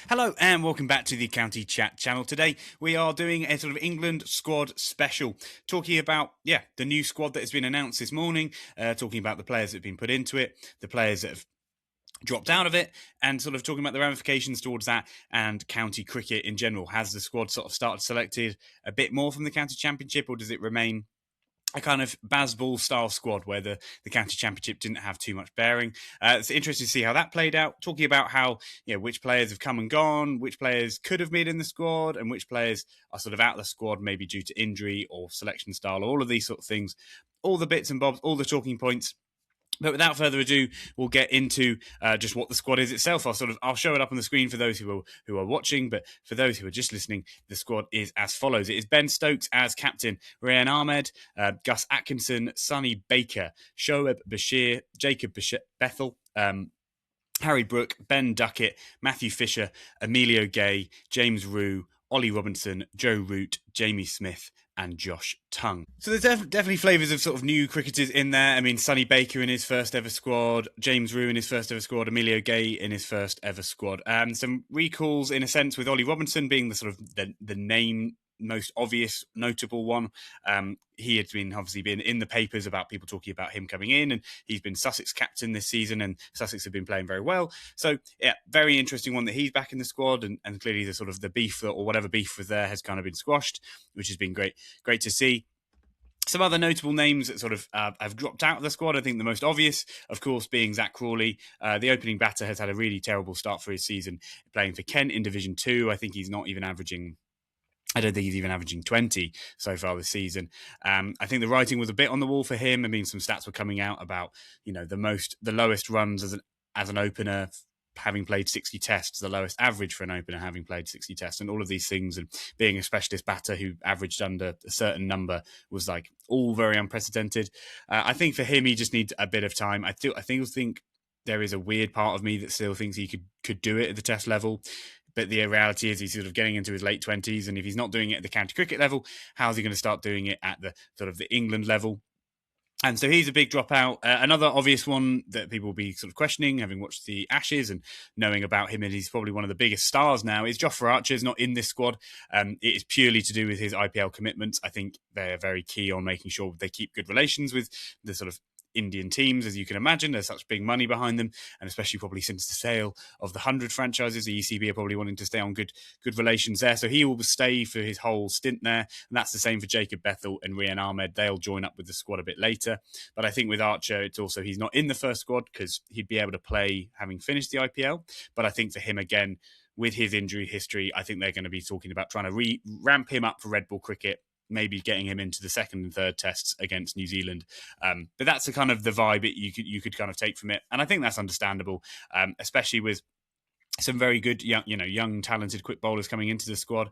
Hello and welcome back to the County Chat channel. Today we are doing a sort of England squad special, talking about the new squad that has been announced this morning, talking about the players that have been put into it, the players that have dropped out of it, and sort of talking about the ramifications towards that and county cricket in general. Has the squad sort of started selected a bit more from the county championship, or does it remain a kind of Bazball style squad where the county championship didn't have too much bearing? It's interesting to see how that played out. Talking about how which players have come and gone, which players could have been in the squad, and which players are sort of out of the squad maybe due to injury or selection style, all of these sort of things, all the bits and bobs, all the talking points. But without further ado, we'll get into just what the squad is itself. I'll show it up on the screen for those who are watching, but for those who are just listening, the squad is as follows. It is Ben Stokes as captain, Rayan Ahmed, Gus Atkinson, Sonny Baker, Shoaib Bashir, Jacob Bethel, Harry Brook, Ben Duckett, Matthew Fisher, Emilio Gay, James Rue, Ollie Robinson, Joe Root, Jamie Smith, and Josh Tongue. So there's definitely flavours of sort of new cricketers in there. I mean, Sonny Baker in his first ever squad, James Rue in his first ever squad, Emilio Gay in his first ever squad. Some recalls in a sense, with Ollie Robinson being the sort of the name most obvious, notable one. He had obviously been in the papers about people talking about him coming in, and he's been Sussex captain this season, and Sussex have been playing very well. So yeah, very interesting one that he's back in the squad, and clearly the sort of the beef or whatever beef was there has kind of been squashed, which has been great to see. Some other notable names that sort of have dropped out of the squad. I think the most obvious, of course, being Zach Crawley. The opening batter has had a really terrible start for his season, playing for Kent in Division 2. I think he's not even averaging... I don't think he's even averaging 20 so far this season. I think the writing was a bit on the wall for him. I mean, some stats were coming out about, the lowest runs as an opener having played 60 tests, the lowest average for an opener having played 60 tests, and all of these things, and being a specialist batter who averaged under a certain number was like all very unprecedented. I think for him, he just needs a bit of time. I think there is a weird part of me that still thinks he could do it at the test level. But the reality is he's sort of getting into his late 20s, and if he's not doing it at the county cricket level, how's he going to start doing it at the sort of the England level? And so he's a big dropout. Another obvious one that people will be sort of questioning, having watched the Ashes and knowing about him, and he's probably one of the biggest stars now, is Jofra Archer is not in this squad. It is purely to do with his IPL commitments. I think they're very key on making sure they keep good relations with the sort of Indian teams, as you can imagine. There's such big money behind them, and especially probably since the sale of the 100 franchises, the ECB are probably wanting to stay on good relations there. So he will stay for his whole stint there, and that's the same for Jacob Bethel and Rayan Ahmed. They'll join up with the squad a bit later. But I think with Archer, it's also he's not in the first squad because he'd be able to play having finished the IPL. But I think for him, again, with his injury history, I think they're going to be talking about trying to ramp him up for red ball cricket, maybe getting him into the second and third tests against New Zealand. But that's the kind of the vibe you could kind of take from it. And I think that's understandable, especially with some very good, young, talented quick bowlers coming into the squad.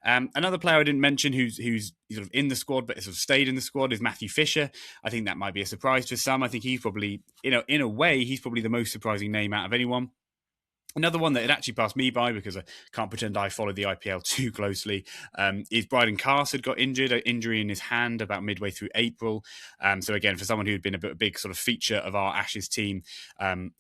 Another player I didn't mention who's sort of in the squad but sort of stayed in the squad is Matthew Fisher. I think that might be a surprise for some. I think he's probably, in a way, he's probably the most surprising name out of anyone. Another one that had actually passed me by because I can't pretend I followed the IPL too closely is Bryden Castle got injured, an injury in his hand about midway through April. So again, for someone who'd been a big sort of feature of our Ashes team,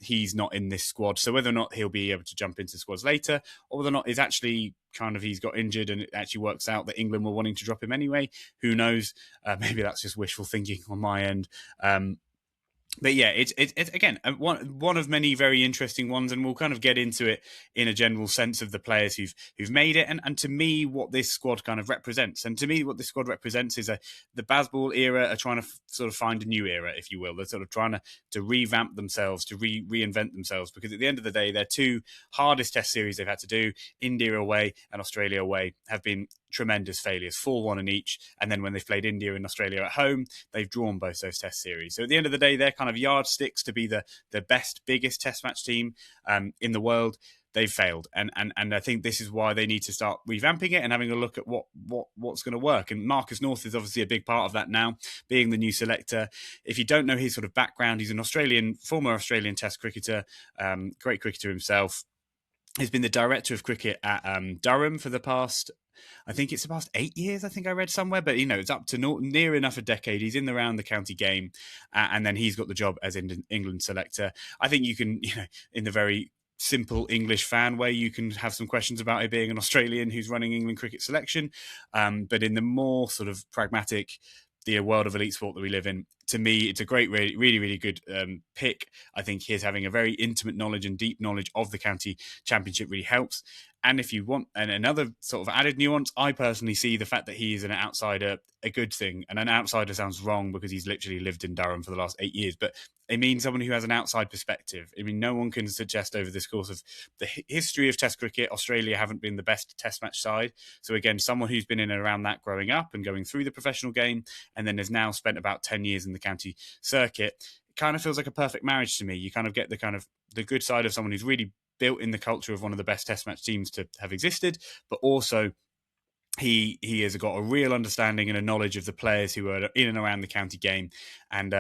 he's not in this squad. So whether or not he'll be able to jump into squads later, or whether or not it's actually he's got injured and it actually works out that England were wanting to drop him anyway, who knows? Maybe that's just wishful thinking on my end. But yeah, it's again one of many very interesting ones, and we'll kind of get into it in a general sense of the players who've made it, and to me what this squad kind of represents. And to me, what this squad represents is the Bazball era are trying to sort of find a new era, if you will. They're sort of trying to revamp themselves, to reinvent themselves, because at the end of the day, their two hardest test series they've had to do, India away and Australia away, have been tremendous failures, 4-1 in each. And then when they've played India and Australia at home, they've drawn both those test series. So at the end of the day, they're kind of yardsticks to be the best, biggest test match team in the world. They've failed. And I think this is why they need to start revamping it and having a look at what's going to work. And Marcus North is obviously a big part of that now, being the new selector. If you don't know his sort of background, he's an former Australian test cricketer, great cricketer himself. He's been the director of cricket at Durham for the past 8 years, I think I read somewhere, but it's up to near enough a decade. He's in around the county game, and then he's got the job as England selector. I think you can, in the very simple English fan way, you can have some questions about it being an Australian who's running England cricket selection. But in the more sort of pragmatic, the world of elite sport that we live in, to me, it's a great, really, really, really good pick. I think his having a very intimate knowledge and deep knowledge of the county championship really helps. And if you want another sort of added nuance, I personally see the fact that he is an outsider a good thing. And an outsider sounds wrong because he's literally lived in Durham for the last 8 years, but it means someone who has an outside perspective. I mean, no one can suggest over this course of the history of Test cricket, Australia haven't been the best Test match side. So again, someone who's been in and around that growing up and going through the professional game, and then has now spent about 10 years in the county circuit, it kind of feels like a perfect marriage to me. You kind of get the good side of someone who's really built in the culture of one of the best Test match teams to have existed, but also he has got a real understanding and a knowledge of the players who are in and around the county game, and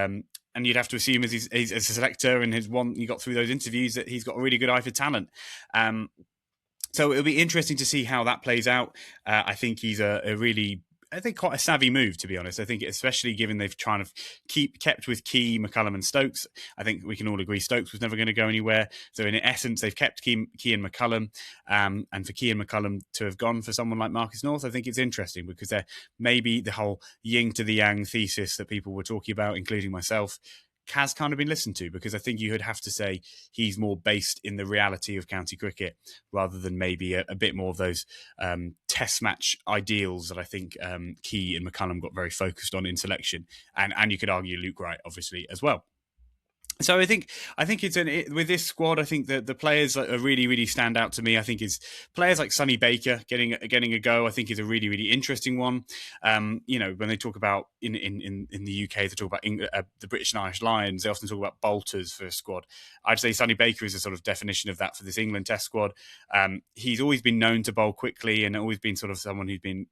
you'd have to assume as he's a selector and he got through those interviews that he's got a really good eye for talent. So it'll be interesting to see how that plays out. I think he's a really, I think, quite a savvy move, to be honest. I think, especially given they've tried to kept with Key, McCullum, and Stokes. I think we can all agree Stokes was never going to go anywhere. So in essence, they've kept Key and McCullum. And for Key and McCullum to have gone for someone like Marcus North, I think it's interesting because they're maybe the whole yin to the yang thesis that people were talking about, including myself, has kind of been listened to, because I think you would have to say he's more based in the reality of county cricket rather than maybe a bit more of those Test match ideals that I think Key and McCullum got very focused on in selection, and you could argue Luke Wright obviously as well. So I think with this squad, I think that the players that are really, really stand out to me, I think, is players like Sonny Baker getting a go. I think is a really, really interesting one. When they talk about in the UK, they talk about the British and Irish Lions. They often talk about bolters for a squad. I'd say Sonny Baker is a sort of definition of that for this England Test squad. He's always been known to bowl quickly and always been sort of someone who's been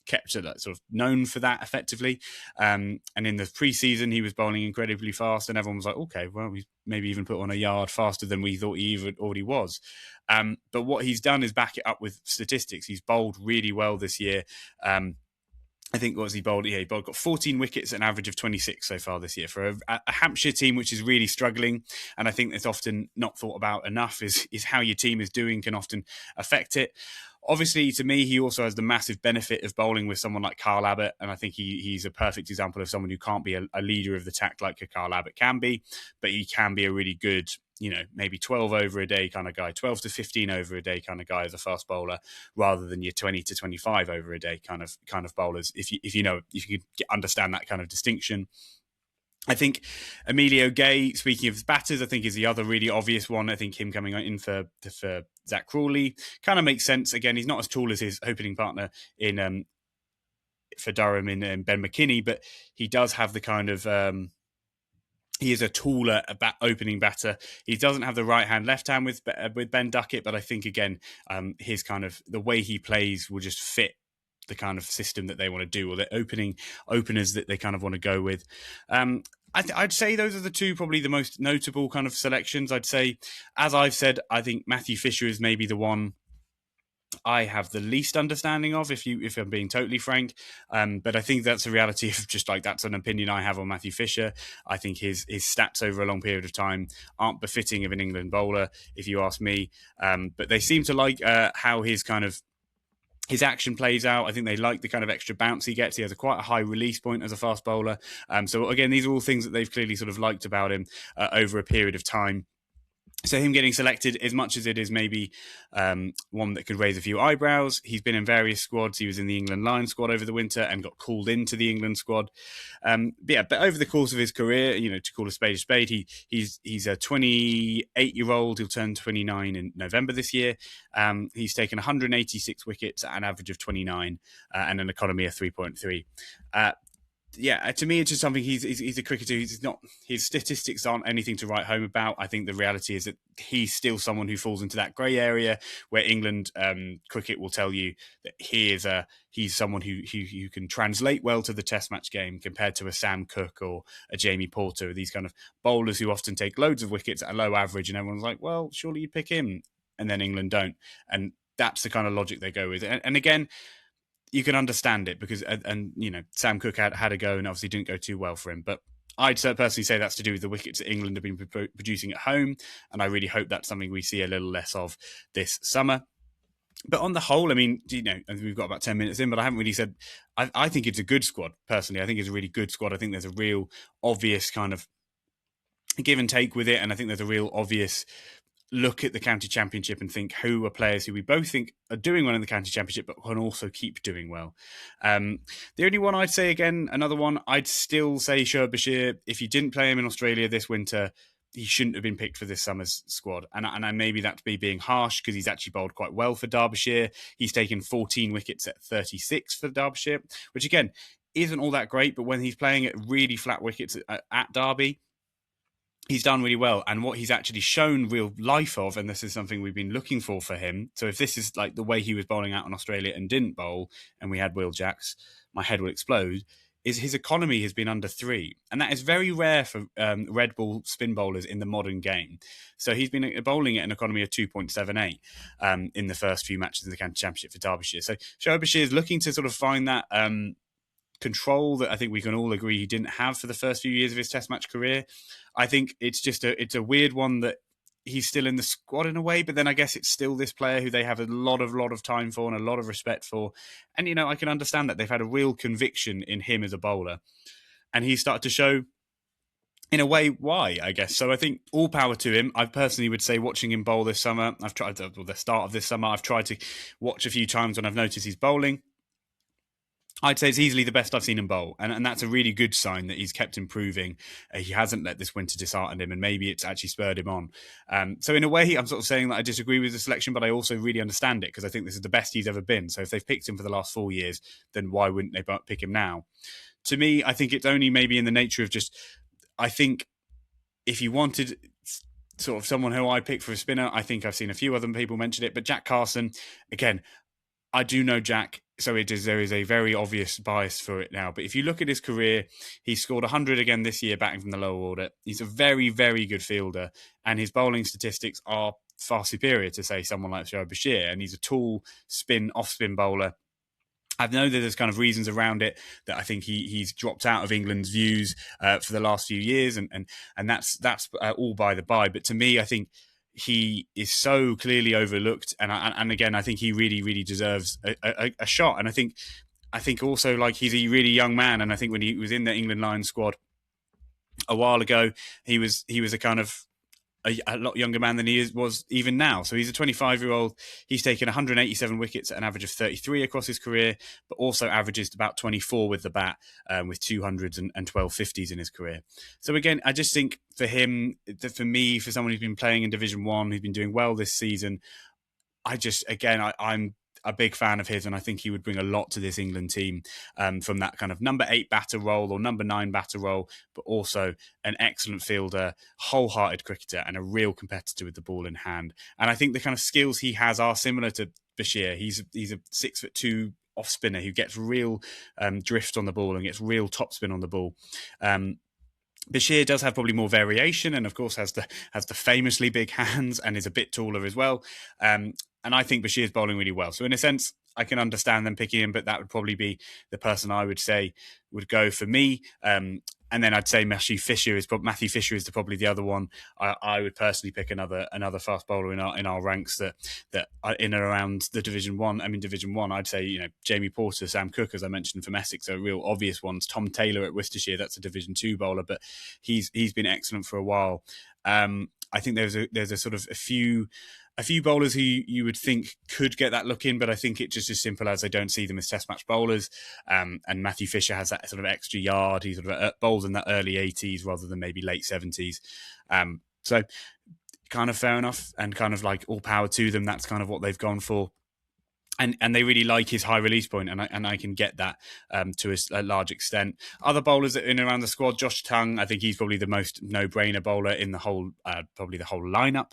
kept sort of known for that effectively. And in the pre-season, he was bowling incredibly fast, and everyone was like, okay, well, he's maybe even put on a yard faster than we thought he even already was. But what he's done is back it up with statistics. He's bowled really well this year. I think what was he bowled? Yeah, he got 14 wickets at an average of 26 so far this year for a Hampshire team which is really struggling. And I think that's often not thought about enough is how your team is doing can often affect it. Obviously, to me, he also has the massive benefit of bowling with someone like Carl Abbott, and I think he's a perfect example of someone who can't be a leader of the tack like a Carl Abbott can be, but he can be a really good, maybe 12 over a day kind of guy, 12 to 15 over a day kind of guy as a fast bowler, rather than your 20 to 25 over a day kind of bowlers. If you understand that kind of distinction. I think Emilio Gay, speaking of batters, I think is the other really obvious one. I think him coming in for Zach Crawley kind of makes sense. Again, he's not as tall as his opening partner in for Durham in Ben McKinney, but he does have the kind of he is a taller opening batter. He doesn't have the right hand, left hand with Ben Duckett, but I think again his kind of the way he plays will just fit the kind of system that they want to do, or the openers that they kind of want to go with. I'd say those are the two probably the most notable kind of selections. I'd say, as I've said, I think Matthew Fisher is maybe the one I have the least understanding of, if I'm being totally frank. But I think that's a reality of just like, that's an opinion I have on Matthew Fisher. I think his stats over a long period of time aren't befitting of an England bowler, if you ask me. But they seem to like how his action plays out. I think they like the kind of extra bounce he gets. He has quite a high release point as a fast bowler. So again, these are all things that they've clearly sort of liked about him over a period of time. So him getting selected, as much as it is maybe one that could raise a few eyebrows, he's been in various squads. He was in the England Lions squad over the winter and got called into the England squad. But over the course of his career, to call a spade, he's a 28-year-old. He'll turn 29 in November this year. He's taken 186 wickets at an average of 29 and an economy of 3.3. To me, it's just something. He's a cricketer. His statistics aren't anything to write home about. I think the reality is that he's still someone who falls into that grey area where England cricket will tell you that he's someone who can translate well to the Test match game compared to a Sam Cook or a Jamie Porter, these kind of bowlers who often take loads of wickets at a low average, and everyone's like, well, surely you'd pick him, and then England don't, and that's the kind of logic they go with. And again, you can understand it because, Sam Cook had a go and obviously didn't go too well for him. But I'd personally say that's to do with the wickets that England have been producing at home, and I really hope that's something we see a little less of this summer. But on the whole, I mean, we've got about 10 minutes in, but I haven't really said, I think it's a good squad, personally. I think it's a really good squad. I think there's a real obvious kind of give and take with it, and I think there's a real obvious look at the county championship and think who are players who we both think are doing well in the county championship but can also keep doing well. The only one I'd say, again, another one, I'd still say Shoaib Bashir. If you didn't play him in Australia this winter, he shouldn't have been picked for this summer's squad. And maybe that's me being harsh, because he's actually bowled quite well for Derbyshire. He's taken 14 wickets at 36 for Derbyshire, which again isn't all that great, but when he's playing at really flat wickets at Derby, he's done really well. And what he's actually shown real life of, and this is something we've been looking for him. So if this is like the way he was bowling out in Australia and didn't bowl, and we had Will Jacks, my head will explode, is his economy has been under 3. And that is very rare for red ball spin bowlers in the modern game. So he's been bowling at an economy of 2.78 in the first few matches in the county championship for Derbyshire. So Shoaib Bashir is looking to sort of find that control that I think we can all agree he didn't have for the first few years of his Test match career. I think it's just it's a weird one that he's still in the squad in a way, but then I guess it's still this player who they have a lot of time for and a lot of respect for. And, I can understand that they've had a real conviction in him as a bowler. And he started to show, in a way, why, I guess. So I think all power to him. I personally would say watching him bowl this summer, I've tried to, the start of this summer, I've tried to watch a few times when I've noticed he's bowling. I'd say it's easily the best I've seen him bowl. And that's a really good sign that he's kept improving. He hasn't let this winter dishearten him, and maybe it's actually spurred him on. So in a way, I'm sort of saying that I disagree with the selection, but I also really understand it, because I think this is the best he's ever been. So if they've picked him for the last 4 years, then why wouldn't they pick him now? To me, I think it's only maybe in the nature of just, I think if you wanted sort of someone who I pick for a spinner, I think I've seen a few other people mention it, but Jack Carson, again, I do know Jack, so there is a very obvious bias for it now. But if you look at his career, he's scored 100 again this year, batting from the lower order. He's a very, very good fielder, and his bowling statistics are far superior to, say, someone like Shoaib Bashir. And he's a tall off-spin bowler. I know that there's kind of reasons around it that I think he's dropped out of England's views for the last few years, and that's all by the by. But to me, I think he is so clearly overlooked, and again, I think he really, really deserves a shot. And I think also, like, he's a really young man, and I think when he was in the England Lions squad a while ago, he was a kind of a lot younger man than he was even now. So he's a 25-year-old. He's taken 187 wickets at an average of 33 across his career, but also averages about 24 with the bat, with 200s and 12 50s in his career. So again, I just think for him, for me, for someone who's been playing in Division 1, who's been doing well this season, I'm a big fan of his, and I think he would bring a lot to this England team, from that kind of number 8 batter role or number 9 batter role, but also an excellent fielder, wholehearted cricketer, and a real competitor with the ball in hand. And I think the kind of skills he has are similar to Bashir. He's a 6'2" off spinner who gets real drift on the ball and gets real topspin on the ball. Bashir does have probably more variation, and of course has the famously big hands, and is a bit taller as well. And I think Bashir's bowling really well. So in a sense, I can understand them picking him, but that would probably be the person I would say would go for me. And then I'd say Matthew Fisher is probably the other one. I would personally pick another fast bowler in our ranks that are in and around the Division 1. I mean, Division 1, I'd say, Jamie Porter, Sam Cook, as I mentioned, from Essex, are real obvious ones. Tom Taylor at Worcestershire, that's a Division 2 bowler, but he's been excellent for a while. I think there's a sort of a few bowlers who you would think could get that look in, but I think it's just as simple as I don't see them as Test match bowlers. And Matthew Fisher has that sort of extra yard. He sort of bowls in that early 80s rather than maybe late 70s. So kind of fair enough, and kind of like all power to them. That's kind of what they've gone for. And they really like his high release point, and I can get that to a large extent. Other bowlers that are in and around the squad, Josh Tongue, I think he's probably the most no-brainer bowler in the whole, probably the whole lineup.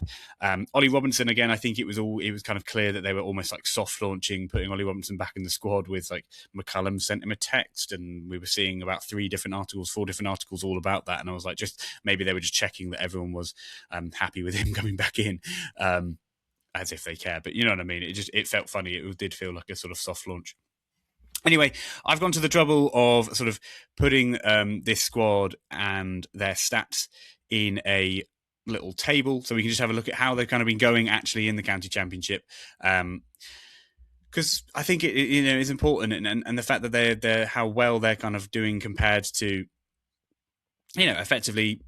Ollie Robinson, again, I think it was kind of clear that they were almost like soft launching, putting Ollie Robinson back in the squad, with like McCullum sent him a text, and we were seeing about 4 different articles all about that. And I was like, maybe they were just checking that everyone was happy with him coming back in. As if they care, but you know what I mean? It felt funny. It did feel like a sort of soft launch. Anyway, I've gone to the trouble of sort of putting this squad and their stats in a little table, so we can just have a look at how they've kind of been going actually in the county championship. Because I think it is important, and the fact that they're how well they're kind of doing compared to effectively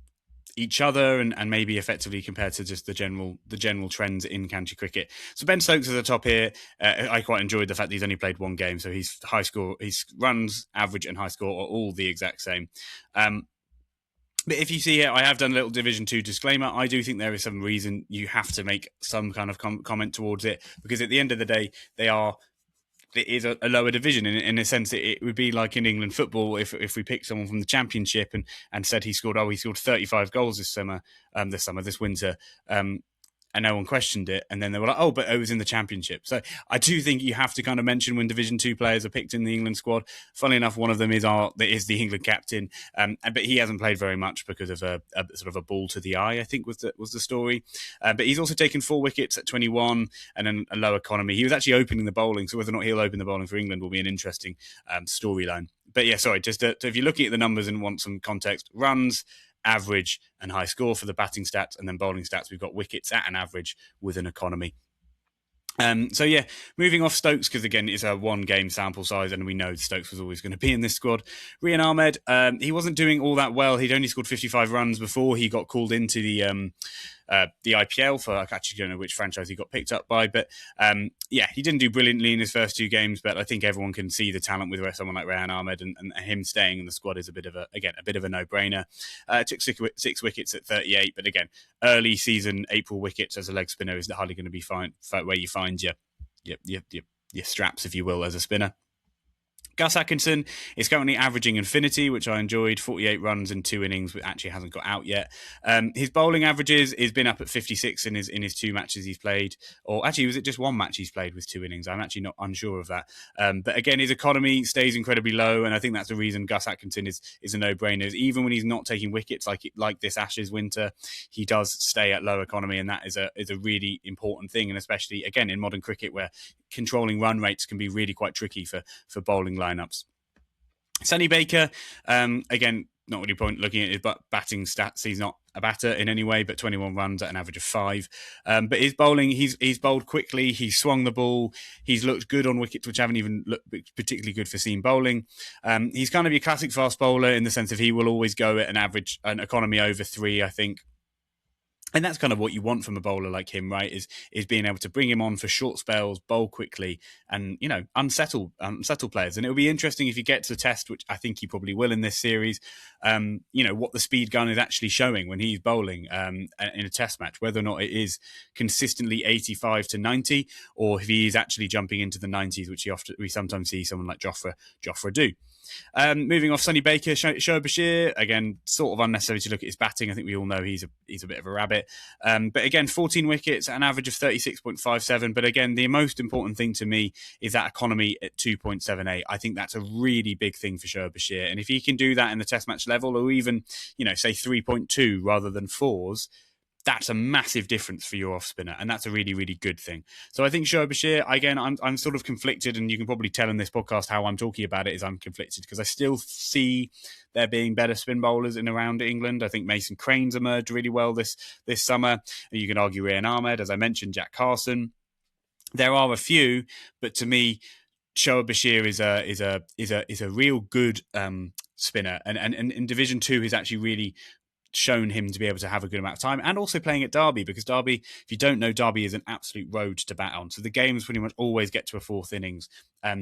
each other, and maybe effectively compared to just the general trends in county cricket. So Ben Stokes is at the top here. I quite enjoyed the fact that he's only played one game, so his high score, his runs, average, and high score are all the exact same. But if you see here, I have done a little Division 2 disclaimer. I do think there is some reason you have to make some kind of comment towards it, because at the end of the day, it is a lower division. In a sense, it would be like in England football if we picked someone from the Championship and said he scored 35 goals this winter, and no one questioned it, and then they were like, oh, but it was in the Championship. So I do think you have to kind of mention when Division 2 players are picked in the England squad. Funnily enough, one of them is the England captain, but he hasn't played very much because of a sort of a ball to the eye, I think was the story. But he's also taken 4 wickets at 21 and then a low economy. He was actually opening the bowling, so whether or not he'll open the bowling for England will be an interesting storyline. But yeah, sorry, just if you're looking at the numbers and want some context, runs, average, and high score for the batting stats, and then bowling stats, we've got wickets at an average with an economy. So yeah, moving off Stokes, because again, it's a 1 game sample size, and we know Stokes was always going to be in this squad. Rian Ahmed, he wasn't doing all that well. He'd only scored 55 runs before he got called into the IPL for, I actually don't know which franchise he got picked up by, but yeah, he didn't do brilliantly in his first 2 games, but I think everyone can see the talent with someone like Rian Ahmed, and him staying in the squad is a bit of a no-brainer. Took 6 wickets at 38, but again, early season April wickets as a leg spinner is hardly going to be where you find your straps, if you will, as a spinner. Gus Atkinson is currently averaging infinity, which I enjoyed, 48 runs in 2 innings, but actually hasn't got out yet. His bowling averages has been up at 56 in his 2 matches he's played, or actually was it just 1 match he's played with 2 innings? I'm actually not unsure of that. But again, his economy stays incredibly low, and I think that's the reason Gus Atkinson is a no-brainer. Even when he's not taking wickets like this Ashes winter, he does stay at low economy, and that is a really important thing, and especially again in modern cricket where controlling run rates can be really quite tricky for bowling lineups. Sonny Baker, again, not really point looking at his batting stats. He's not a batter in any way, but 21 runs at an average of 5. But his bowling, he's bowled quickly. He's swung the ball. He's looked good on wickets, which haven't even looked particularly good for seam bowling. He's kind of your classic fast bowler in the sense of he will always go at an economy over 3, I think. And that's kind of what you want from a bowler like him, right? Is being able to bring him on for short spells, bowl quickly, and unsettle players. And it'll be interesting if you get to the test, which I think he probably will in this series. What the speed gun is actually showing when he's bowling in a test match, whether or not it is consistently 85 to 90, or if he is actually jumping into the 90s, which we sometimes see someone like Jofra do. Moving off Sonny Baker, Shoaib Bashir, again, sort of unnecessary to look at his batting. I think we all know he's a bit of a rabbit. But again, 14 wickets, an average of 36.57. But again, the most important thing to me is that economy at 2.78. I think that's a really big thing for Shoaib Bashir. And if he can do that in the test match level, or even, say 3.2 rather than 4s, that's a massive difference for your off spinner, and that's a really, really good thing. So I think Shoaib Bashir, again, I'm sort of conflicted, and you can probably tell in this podcast how I'm talking about it is I'm conflicted, because I still see there being better spin bowlers in around England. I think Mason Crane's emerged really well this summer. You can argue Rian Ahmed, as I mentioned, Jack Carson. There are a few, but to me, Shoaib Bashir is a real good spinner, and in Division 2 he's actually really shown him to be able to have a good amount of time, and also playing at Derby, because Derby, if you don't know, Derby is an absolute road to bat on. So the games pretty much always get to a 4th innings.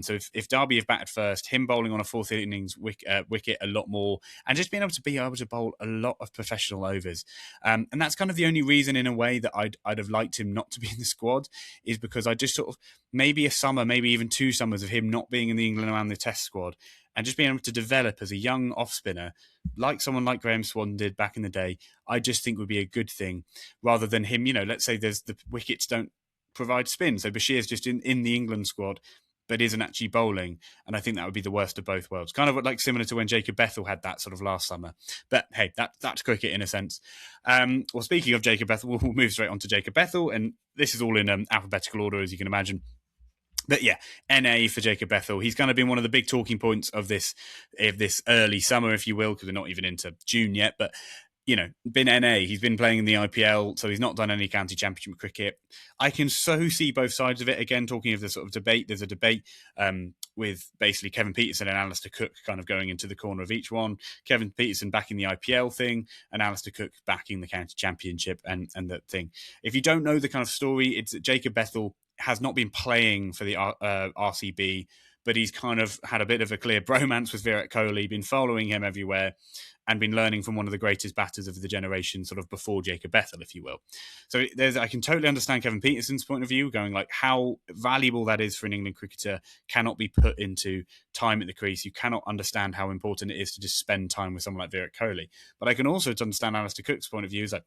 So if Derby have batted first, him bowling on a 4th innings wicket a lot more, and just being able to bowl a lot of professional overs. And that's kind of the only reason in a way that I'd have liked him not to be in the squad, is because I just sort of, maybe a summer, maybe even 2 summers of him not being in the England around the test squad, and just being able to develop as a young off spinner, like someone like Graham Swan did back in the day, I just think would be a good thing, rather than him, let's say the wickets don't provide spin. So Bashir's just in the England squad, but isn't actually bowling. And I think that would be the worst of both worlds. Kind of like similar to when Jacob Bethel had that sort of last summer. But hey, that's cricket in a sense. Well, speaking of Jacob Bethel, we'll move straight on to Jacob Bethel. And this is all in alphabetical order, as you can imagine. But yeah, NA for Jacob Bethel. He's kind of been one of the big talking points of this early summer, if you will, because we're not even into June yet. But been NA. He's been playing in the IPL, so he's not done any county championship cricket. I can so see both sides of it. Again, talking of the sort of debate, there's a debate with basically Kevin Peterson and Alistair Cook kind of going into the corner of each one. Kevin Peterson backing the IPL thing, and Alistair Cook backing the county championship and that thing. If you don't know the kind of story, it's that Jacob Bethel has not been playing for the RCB, but he's kind of had a bit of a clear bromance with Virat Kohli, been following him everywhere, and been learning from one of the greatest batters of the generation, sort of before Jacob Bethel, if you will. So I can totally understand Kevin Peterson's point of view, going like how valuable that is for an England cricketer cannot be put into time at the crease. You cannot understand how important it is to just spend time with someone like Virat Kohli. But I can also understand Alistair Cook's point of view is like,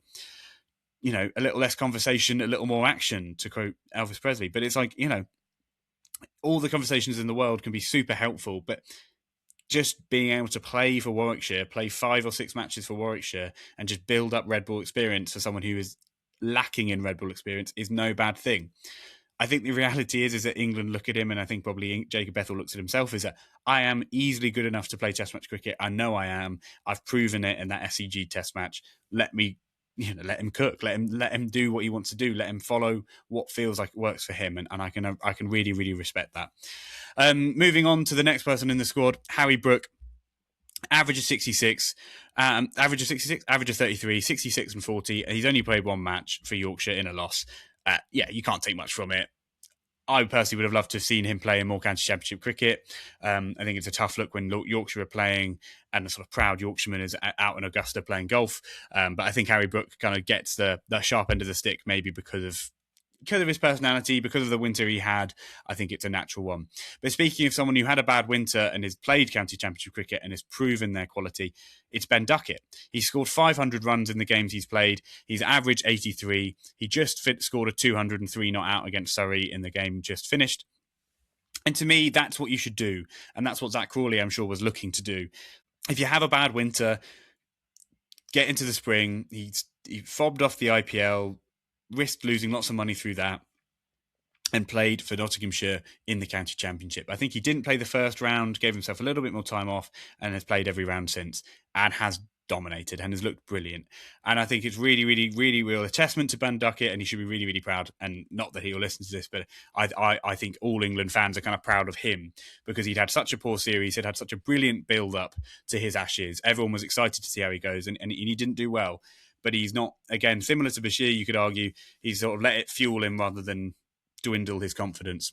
a little less conversation, a little more action, to quote Elvis Presley. But it's like, all the conversations in the world can be super helpful, but just being able to play for Warwickshire, play 5 or 6 matches for Warwickshire, and just build up Red Bull experience for someone who is lacking in Red Bull experience is no bad thing. I think the reality is that England look at him, and I think probably Jacob Bethel looks at himself, is that I am easily good enough to play Test match cricket. I know I am. I've proven it in that SCG Test match. Let him cook. Let him do what he wants to do. Let him follow what feels like works for him, and I can really, really respect that. Moving on to the next person in the squad, Harry Brook. Average of 66, average of 33, 66 and 40. He's only played one match for Yorkshire in a loss. You can't take much from it. I personally would have loved to have seen him play in more county championship cricket. I think it's a tough look when Yorkshire are playing and a sort of proud Yorkshireman is out in Augusta playing golf. But I think Harry Brook kind of gets the sharp end of the stick, maybe because of his personality, because of the winter he had. I think it's a natural one. But speaking of someone who had a bad winter and has played county championship cricket and has proven their quality, it's Ben Duckett. He scored 500 runs in the games he's played. He's averaged 83. He just scored a 203 not out against Surrey in the game just finished. And to me, that's what you should do. And that's what Zach Crawley, I'm sure, was looking to do. If you have a bad winter, get into the spring. He fobbed off the IPL, risked losing lots of money through that, and played for Nottinghamshire in the county championship. I think he didn't play the first round, gave himself a little bit more time off, and has played every round since, and has dominated and has looked brilliant. And I think it's really, really, really real a testament to Ben Duckett, and he should be really, really proud. And not that he'll listen to this, but I think all England fans are kind of proud of him, because he'd had such a poor series, he'd had such a brilliant build-up to his Ashes. Everyone was excited to see how he goes, and he didn't do well. But he's not, again, similar to Bashir, you could argue, he's sort of let it fuel him rather than dwindle his confidence.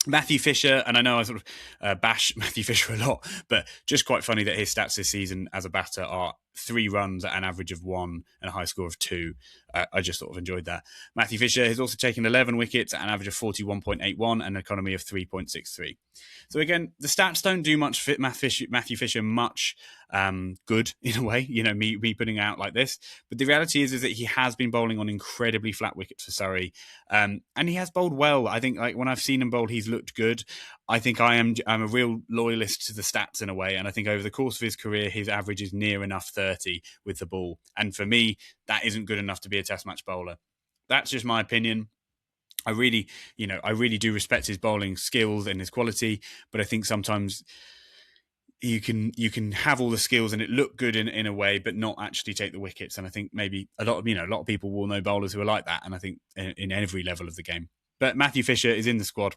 Matthew Fisher, and I know I sort of bash Matthew Fisher a lot, but just quite funny that his stats this season as a batter are 3 runs at an average of 1 and a high score of 2. I just sort of enjoyed that. Matthew Fisher has also taken 11 wickets at an average of 41.81 and an economy of 3.63. So again, the stats don't do much for Matthew Fisher much good in a way, me putting out like this. But the reality is that he has been bowling on incredibly flat wickets for Surrey. And he has bowled well. I think like when I've seen him bowl, he's looked good. I think I'm a real loyalist to the stats in a way. And I think over the course of his career, his average is near enough 30 with the ball. And for me, that isn't good enough to be a test match bowler. That's just my opinion. I really do respect his bowling skills and his quality, but I think sometimes you can have all the skills and it look good in a way, but not actually take the wickets. And I think maybe a lot of people will know bowlers who are like that. And I think in every level of the game. But Matthew Fisher is in the squad.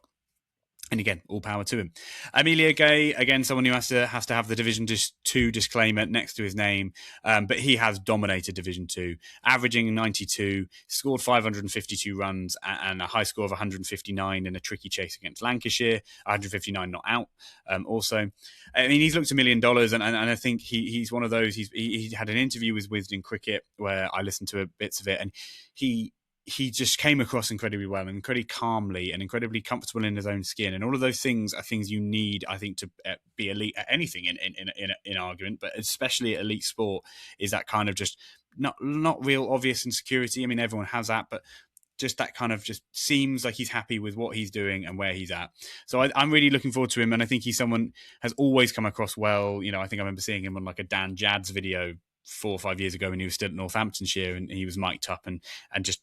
And again, all power to him. Amelia Gay, again, someone who has to have the Division 2 disclaimer next to his name, but he has dominated Division 2, averaging 92, scored 552 runs and a high score of 159 in a tricky chase against Lancashire, 159 not out. Also, I mean, he's looked $1 million, and I think he's one of those. He had an interview with Wisden Cricket where I listened to bits of it, and he just came across incredibly well and incredibly calmly and incredibly comfortable in his own skin. And all of those things are things you need, I think, to be elite at anything in argument, but especially at elite sport, is that kind of just not real obvious insecurity. I mean, everyone has that, but just that kind of just seems like he's happy with what he's doing and where he's at. So I'm really looking forward to him. And I think he's someone has always come across well. I think I remember seeing him on like a Dan Jads video 4 or 5 years ago when he was still at Northamptonshire and he was mic'd up and just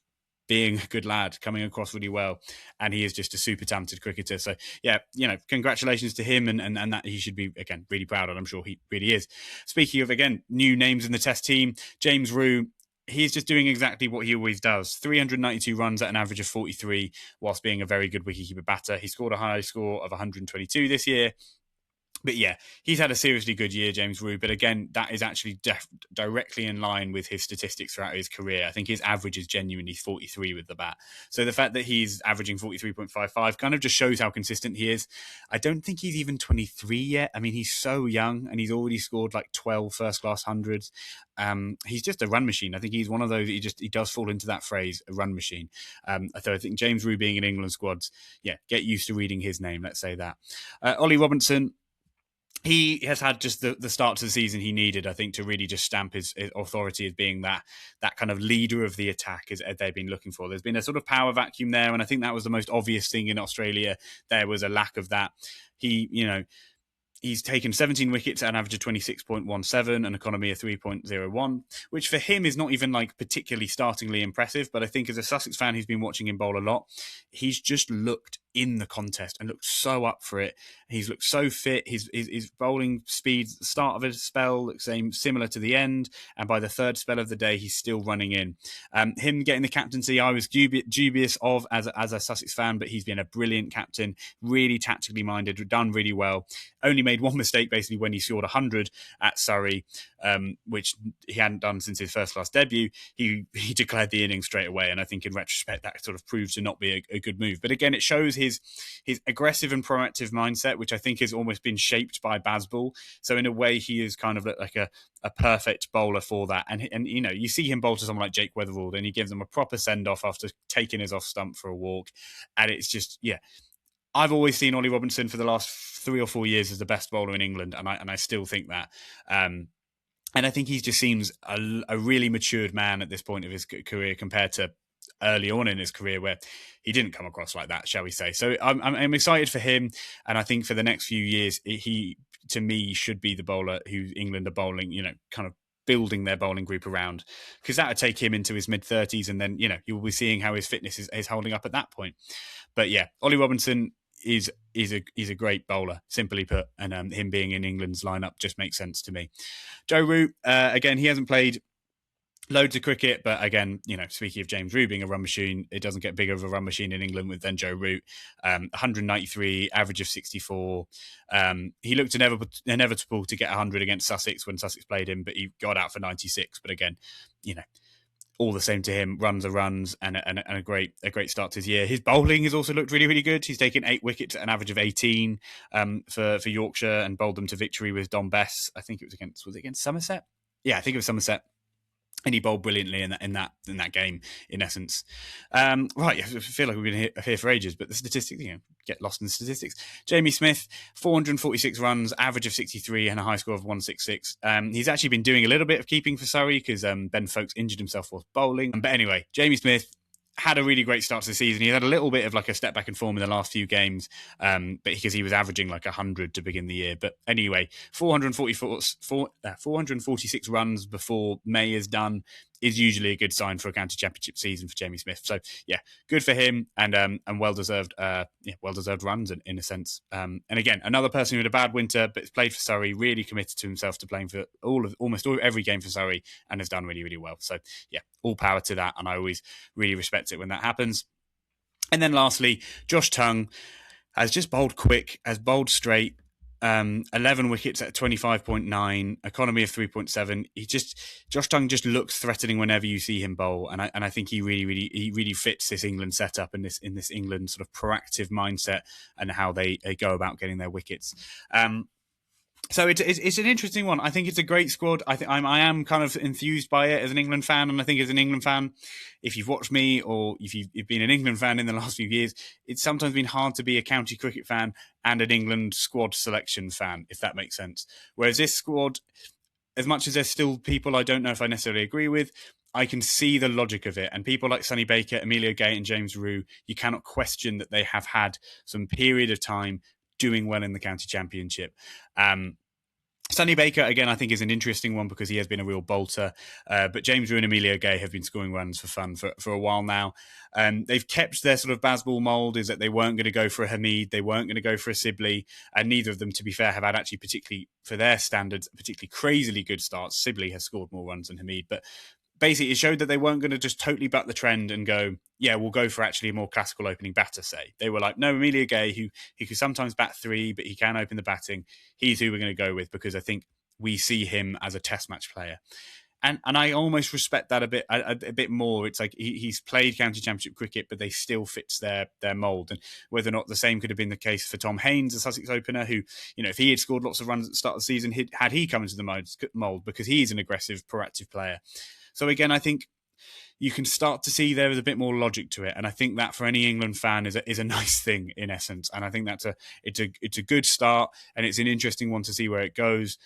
being a good lad, coming across really well, and he is just a super talented cricketer. So yeah, congratulations to him, and that he should be, again, really proud, and I'm sure he really is. Speaking of, again, new names in the Test team, James Rew, he's just doing exactly what he always does. 392 runs at an average of 43, whilst being a very good wicketkeeper batter. He scored a high score of 122 this year. But yeah, he's had a seriously good year, James Rew. But again, that is actually directly in line with his statistics throughout his career. I think his average is genuinely 43 with the bat. So the fact that he's averaging 43.55 kind of just shows how consistent he is. I don't think he's even 23 yet. I mean, he's so young, and he's already scored like 12 first-class hundreds. He's just a run machine. I think he's one of those, he does fall into that phrase, a run machine. So I think James Rew being in England squads, get used to reading his name, let's say that. Ollie Robinson, he has had just the start to the season he needed, I think, to really just stamp his authority as being that kind of leader of the attack as they've been looking for. There's been a sort of power vacuum there, and I think that was the most obvious thing in Australia. There was a lack of that. He's taken 17 wickets at an average of 26.17, an economy of 3.01, which for him is not even like particularly startlingly impressive. But I think as a Sussex fan who's been watching him bowl a lot, he's just looked in the contest and looked so up for it. He's looked so fit. His bowling speed at the start of his spell looks similar to the end. And by the third spell of the day, he's still running in. Him getting the captaincy, I was dubious of as a Sussex fan, but he's been a brilliant captain, really tactically minded, done really well. Only made one mistake basically when he scored 100 at Surrey, which he hadn't done since his first class debut. He declared the innings straight away, and I think in retrospect that sort of proved to not be a good move. But again, it shows his aggressive and proactive mindset, which I think has almost been shaped by Bazball. So in a way, he is kind of like a perfect bowler for that. And you see him bowl to someone like Jake Weatherald, and he gives them a proper send off after taking his off stump for a walk, and it's just I've always seen Ollie Robinson for the last 3 or 4 years as the best bowler in England, and I still think that. And I think he just seems a really matured man at this point of his career compared to early on in his career where he didn't come across like that, shall we say. So I'm excited for him, and I think for the next few years, he, to me, should be the bowler who England are bowling, kind of building their bowling group around, because that would take him into his mid-30s, and then, you'll be seeing how his fitness is holding up at that point. But yeah, Ollie Robinson is a great bowler, simply put, and him being in England's lineup just makes sense to me. Joe Root, again, he hasn't played loads of cricket, but again, speaking of James Rew being a run machine, it doesn't get bigger of a run machine in England than Joe Root. 193, average of 64. He looked inevitable to get 100 against Sussex when Sussex played him, but he got out for 96. But again, all the same to him, runs are runs, and a great start to his year. His bowling has also looked really, really good. He's taken 8 wickets at an average of 18 for Yorkshire, and bowled them to victory with Don Bess. I think it was against Somerset? Yeah, I think it was Somerset. And he bowled brilliantly in that game, in essence. Right, I feel like we've been here for ages, but the statistics, get lost in the statistics. Jamie Smith, 446 runs, average of 63, and a high score of 166. He's actually been doing a little bit of keeping for Surrey because Ben Foakes injured himself whilst bowling. But anyway, Jamie Smith had a really great start to the season. He had a little bit of like a step back in form in the last few games, but because he was averaging like 100 to begin the year. But anyway, 446 runs before May is done is usually a good sign for a county championship season for Jamie Smith. So yeah, good for him, and well deserved runs in a sense. And again, another person who had a bad winter but played for Surrey, really committed to himself to playing for almost every game for Surrey, and has done really, really well. So yeah, all power to that, and I always really respect it when that happens. And then lastly, Josh Tongue has just bowled quick, has bowled straight. 11 wickets at 25.9, economy of 3.7. Josh Tongue just looks threatening whenever you see him bowl, and I think he really fits this England setup and this England sort of proactive mindset and how they go about getting their wickets. So it's an interesting one. I think it's a great squad. I am kind of enthused by it as an England fan, and I think as an England fan, if you've watched me or if you've been an England fan in the last few years, it's sometimes been hard to be a county cricket fan and an England squad selection fan, if that makes sense. Whereas this squad, as much as there's still people I don't know if I necessarily agree with, I can see the logic of it. And people like Sonny Baker, Emilio Gay and James Rew, you cannot question that they have had some period of time doing well in the county championship. So Sonny Baker, again, I think is an interesting one because he has been a real bolter. But James Rew and Emilio Gay have been scoring runs for fun for a while now. They've kept their sort of Bazball mould, is that they weren't going to go for a Hamid, they weren't going to go for a Sibley, and neither of them, to be fair, have had actually particularly, for their standards, particularly crazily good starts. Sibley has scored more runs than Hamid, but basically it showed that they weren't going to just totally buck the trend and go, yeah, we'll go for actually a more classical opening batter, say. They were like, no, Emilio Gay, who could sometimes bat 3, but he can open the batting. He's who we're going to go with because I think we see him as a test match player. And I almost respect that a bit more. It's like he's played county championship cricket, but they still fits their mould. And whether or not the same could have been the case for Tom Haynes, the Sussex opener, who, if he had scored lots of runs at the start of the season, had he come into the mould, because he's an aggressive, proactive player. So again, I think you can start to see there is a bit more logic to it, and I think that for any England fan is a nice thing in essence. And I think it's a good start, and it's an interesting one to see where it goes.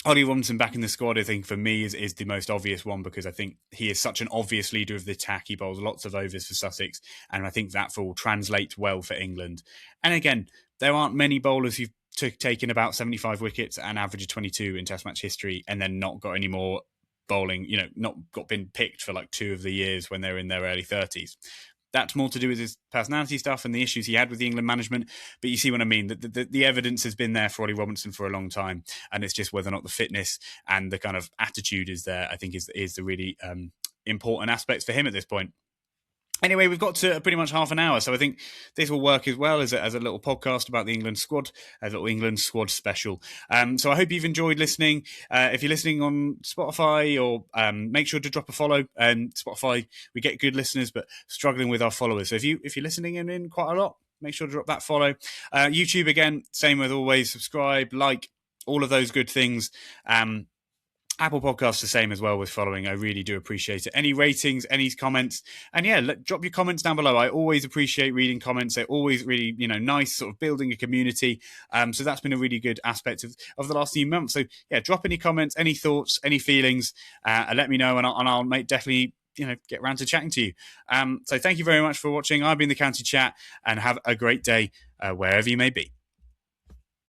Ollie Robinson back in the squad, I think, for me, is the most obvious one because I think he is such an obvious leader of the attack. He bowls lots of overs for Sussex, and I think that will translate well for England. And again, there aren't many bowlers who've taken about 75 wickets and average of 22 in Test match history and then not got any more bowling, not been picked for like 2 of the years when they're in their early 30s. That's more to do with his personality stuff and the issues he had with the England management. But you see what I mean? The evidence has been there for Ollie Robinson for a long time. And it's just whether or not the fitness and the kind of attitude is there, I think is the really important aspects for him at this point. Anyway, we've got to pretty much half an hour, so I think this will work as well as a little podcast about the England squad, a little England squad special. So I hope you've enjoyed listening. If you're listening on Spotify, or make sure to drop a follow. Spotify, we get good listeners, but struggling with our followers. So if you're listening in quite a lot, make sure to drop that follow. YouTube, again, same with always, subscribe, like, all of those good things. Apple Podcasts the same as well with following. I really do appreciate it. Any ratings, any comments, and yeah, drop your comments down below. I always appreciate reading comments. They're always really, nice, sort of building a community. So that's been a really good aspect of the last few months. So yeah, drop any comments, any thoughts, any feelings, and let me know, and I'll definitely get around to chatting to you. So thank you very much for watching. I've been the County Chat, and have a great day wherever you may be.